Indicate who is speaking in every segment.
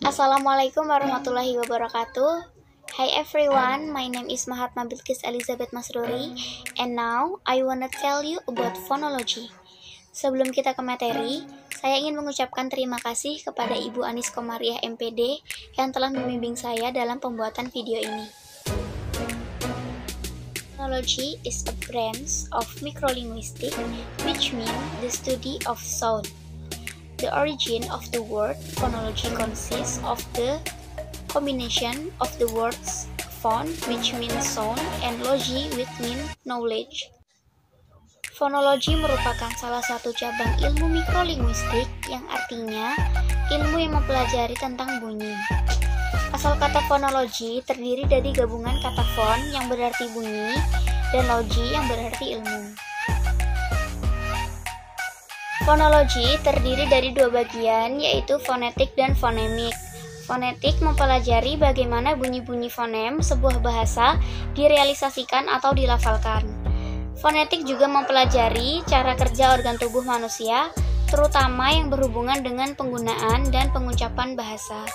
Speaker 1: Assalamualaikum warahmatullahi wabarakatuh. Hi everyone, my name is Mahatma Bilqis Elizabeth Masruri, and now I wanna tell you about phonology. Sebelum kita ke materi, saya ingin mengucapkan terima kasih kepada Ibu Anis Komariah MPD yang telah membimbing saya dalam pembuatan video ini. Phonology is a branch of microlinguistics, which means the study of sound. The origin of the word phonology consists of the combination of the words phon, which means sound, and logy, which means knowledge. Fonologi merupakan salah satu cabang ilmu mikrolinguistik yang artinya ilmu yang mempelajari tentang bunyi. Asal kata fonologi terdiri dari gabungan kata phon yang berarti bunyi dan logi yang berarti ilmu. Fonologi terdiri dari dua bagian, yaitu fonetik dan fonemik. Fonetik mempelajari bagaimana bunyi-bunyi fonem sebuah bahasa direalisasikan atau dilafalkan. Fonetik juga mempelajari cara kerja organ tubuh manusia, terutama yang berhubungan dengan penggunaan dan pengucapan bahasa.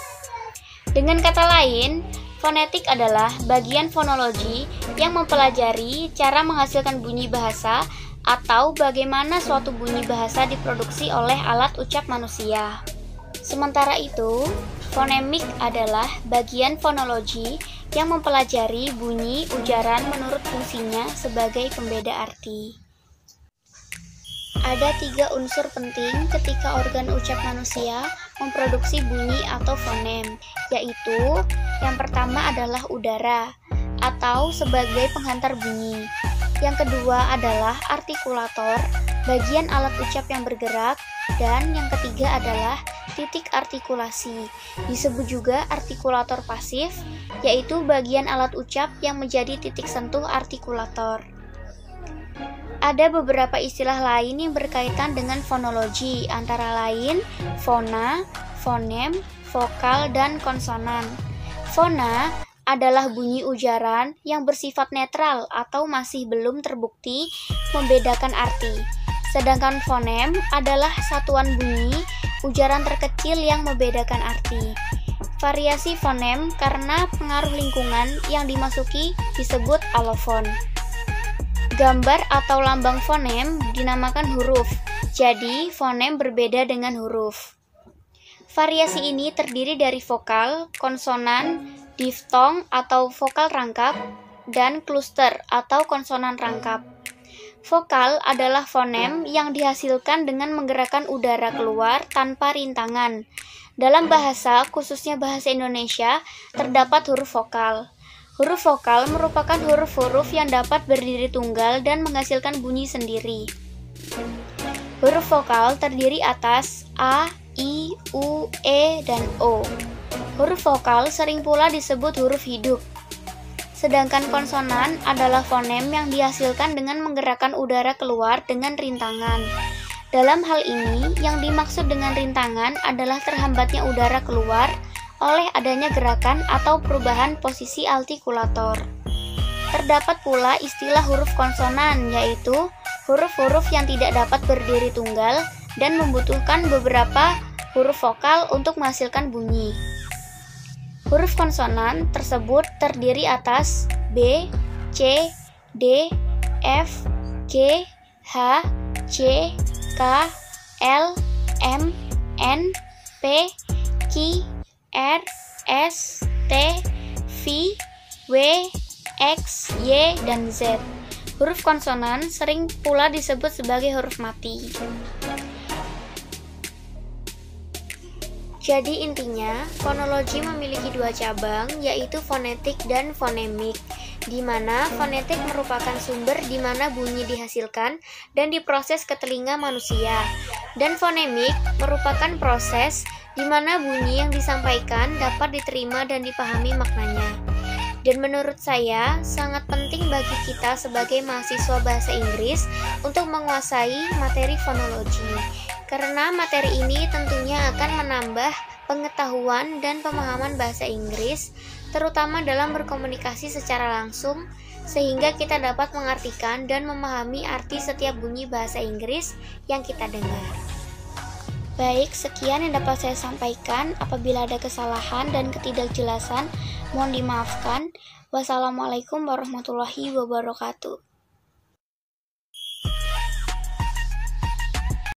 Speaker 1: Dengan kata lain, fonetik adalah bagian fonologi yang mempelajari cara menghasilkan bunyi bahasa atau bagaimana suatu bunyi bahasa diproduksi oleh alat ucap manusia. Sementara itu, fonemik adalah bagian fonologi yang mempelajari bunyi ujaran menurut fungsinya sebagai pembeda arti. Ada 3 unsur penting ketika organ ucap manusia memproduksi bunyi atau fonem, yaitu yang pertama adalah udara atau sebagai penghantar bunyi. Yang kedua adalah artikulator, bagian alat ucap yang bergerak, dan yang ketiga adalah titik artikulasi. Disebut juga artikulator pasif, yaitu bagian alat ucap yang menjadi titik sentuh artikulator. Ada beberapa istilah lain yang berkaitan dengan fonologi, antara lain fona, fonem, vokal, dan konsonan. Fona adalah bunyi ujaran yang bersifat netral atau masih belum terbukti membedakan arti. Sedangkan fonem adalah satuan bunyi ujaran terkecil yang membedakan arti. Variasi fonem karena pengaruh lingkungan yang dimasuki disebut alofon. Gambar atau lambang fonem dinamakan huruf, jadi fonem berbeda dengan huruf. Variasi ini terdiri dari vokal, konsonan, diftong atau vokal rangkap, dan kluster atau konsonan rangkap. Vokal adalah fonem yang dihasilkan dengan menggerakkan udara keluar tanpa rintangan. Dalam bahasa, khususnya bahasa Indonesia, terdapat huruf vokal. Huruf vokal merupakan huruf-huruf yang dapat berdiri tunggal dan menghasilkan bunyi sendiri. Huruf vokal terdiri atas A, I, U, E, dan O. Huruf vokal sering pula disebut huruf hidup. Sedangkan konsonan adalah fonem yang dihasilkan dengan menggerakkan udara keluar dengan rintangan. Dalam hal ini, yang dimaksud dengan rintangan adalah terhambatnya udara keluar oleh adanya gerakan atau perubahan posisi artikulator. Terdapat pula istilah huruf konsonan, yaitu huruf-huruf yang tidak dapat berdiri tunggal dan membutuhkan beberapa huruf vokal untuk menghasilkan bunyi. Huruf konsonan tersebut terdiri atas B, C, D, F, G, H, C, K, L, M, N, P, Q, R, S, T, V, W, X, Y, dan Z. Huruf konsonan sering pula disebut sebagai huruf mati. Jadi intinya, fonologi memiliki 2 cabang, yaitu fonetik dan fonemik, di mana fonetik merupakan sumber di mana bunyi dihasilkan dan diproses ke telinga manusia, dan fonemik merupakan proses di mana bunyi yang disampaikan dapat diterima dan dipahami maknanya. Dan menurut saya, sangat penting bagi kita sebagai mahasiswa bahasa Inggris untuk menguasai materi fonologi. Karena materi ini tentunya akan menambah pengetahuan dan pemahaman bahasa Inggris, terutama dalam berkomunikasi secara langsung, sehingga kita dapat mengartikan dan memahami arti setiap bunyi bahasa Inggris yang kita dengar. Baik, sekian yang dapat saya sampaikan. Apabila ada kesalahan dan ketidakjelasan, mohon dimaafkan. Wassalamualaikum warahmatullahi wabarakatuh.